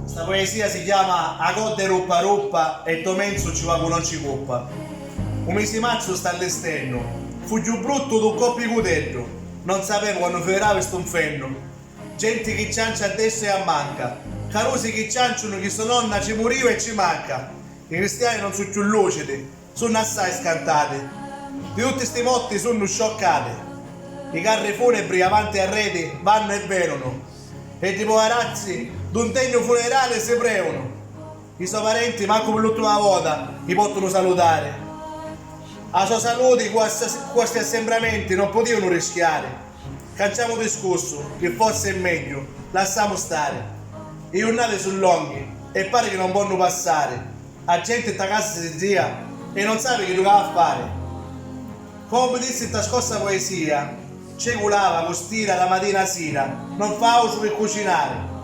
Sta poesia si chiama A codde ruppa ruppa e Tomenzo ci va con non ci coppa. Un mese mazzo sta all'esterno, fu più brutto d'un coppi cutello, non sapevo quando finirà questo inferno. Gente che ciancia a destra e a manca, carosi che cianciano che sua nonna ci moriva e ci manca. I cristiani non sono più lucidi, sono assai scantati. Di tutti sti morti sono scioccati. I carri funebri avanti a rete vanno e verono. E i poverazzi d'un degno funerale si preono. I suoi parenti manco per l'ultima volta li possono salutare. A sua salute questi assembramenti non potevano rischiare. Canciamo discorso che forse è meglio, lasciamo stare. I giornate sono lunghi e pare che non possono passare. La gente sta casa si zia e non sa che doveva fare. Come disse in questa scorsa poesia, ci culava con stira la mattina a sera, non fa uso per cucinare.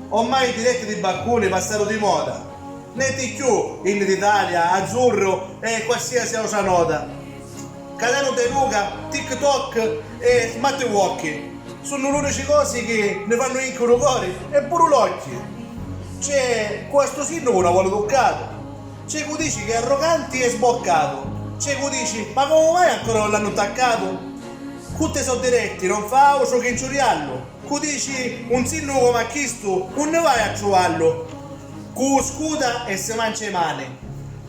Ormai i diretti di bacconi passano di moda. Né di più in d'Italia, azzurro e qualsiasi altra nota. Catano de Luca, TikTok e smart walkie sono le uniche cose che ne fanno incono cuore e pure l'occhio. C'è questo sindaco non vuole toccato. C'è chi dice che è arroganti e sboccato. C'è chi dice ma come mai ancora non l'hanno attaccato? Tutti sono diretti, non fa uso che ingiuriarlo. Chi dici un sindaco come ha chiesto, non ne vai a trovarlo. Chi scuda e si mangia le mani.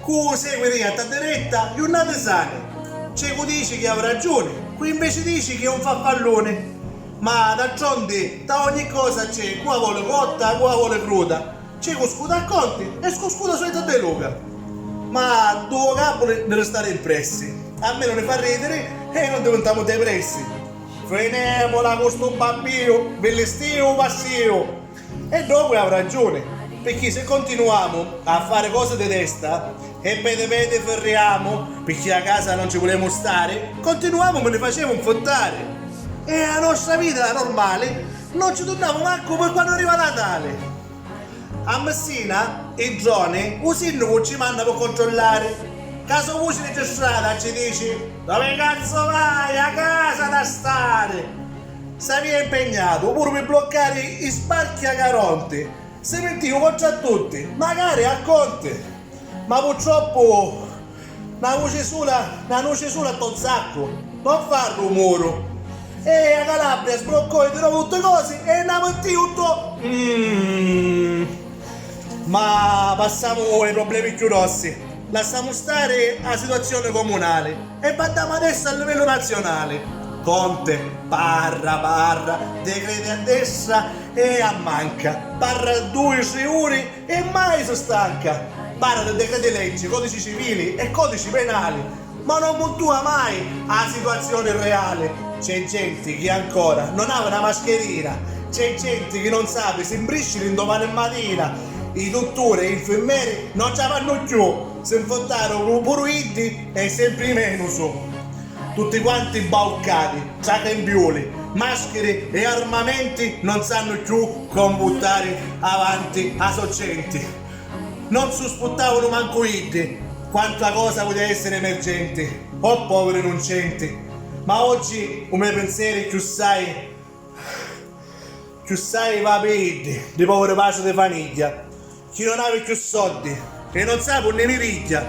Chi segue di alta diretta, non ne sane. C'è chi dice che ha ragione, qui invece dice che è un farfallone. Ma d'altronde, da ogni cosa c'è, qua vuole cotta, qua vuole cruda. C'è chi scuda a conti e chi scuda solita de Luca. Ma due capo deve stare impressi. A me non ne fa ridere e non diventiamo depressi. Freniamola con sto bambino, bellestio passio. E dopo ha ragione, perché se continuiamo a fare cose di testa e pede ferriamo, perché a casa non ci vogliamo stare, continuiamo me ne facciamo infottare. E la nostra vita normale non ci torniamo manco per quando arriva Natale. A Messina il drone un sindaco ci manda per controllare. Caso voce registrata ci dice dove cazzo vai a casa da stare? Sei impegnato pure per bloccare i sbarchi a Caronte. Se mentivo contro a tutti, magari a Conte. Ma purtroppo una voce sola a Tozzacco non fa rumore. E a Calabria sbloccò di nuovo tutte cose e ne ha tutto. Ma passiamo ai problemi più grossi. Lasciamo stare la situazione comunale e parliamo adesso a livello nazionale. Conte, parra, decreti a destra e a manca, parla 2 ore e mai si stanca, parla di decreti leggi, codici civili e codici penali, ma non puntua mai la situazione reale. C'è gente che ancora non ha una mascherina, c'è gente che non sa se imbriscili domani mattina. I dottori e i infermieri non ce la fanno più, si infottarono pure i e sempre meno so. Tutti quanti bauccati, ciacambioli, maschere e armamenti non sanno più come buttare avanti a sorgenti. Non sospettavano manco i quanto la cosa poteva essere emergente, oh poveri innocenti. Ma oggi un mio pensiero più sai va per di povere pace di famiglia. Chi non ha più soldi e non sa pure ne riglia,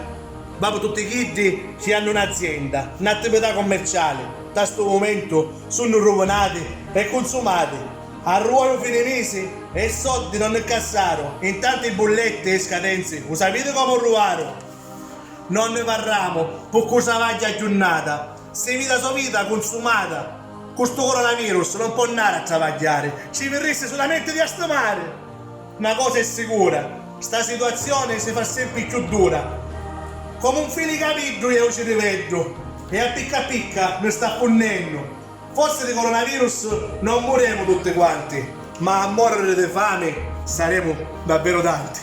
ma per tutti i kiddi che hanno un'azienda, un'attività commerciale, da questo momento sono rovinati e consumati. Arruolo fine mese e i soldi non ne cassarono, intanto i bollette e scadenze, lo sapete come rubarono? Non ne parliamo, per cosa vaglia giornata, se vita sua vita consumata. Questo coronavirus non può andare a travagliare, ci verreste solamente di astemare. Una cosa è sicura, sta situazione si fa sempre più dura. Come un filicapidro io ci rivedo e a picca mi sta punnendo. Forse di coronavirus non moriremo tutti quanti, ma a morire di fame saremo davvero tanti.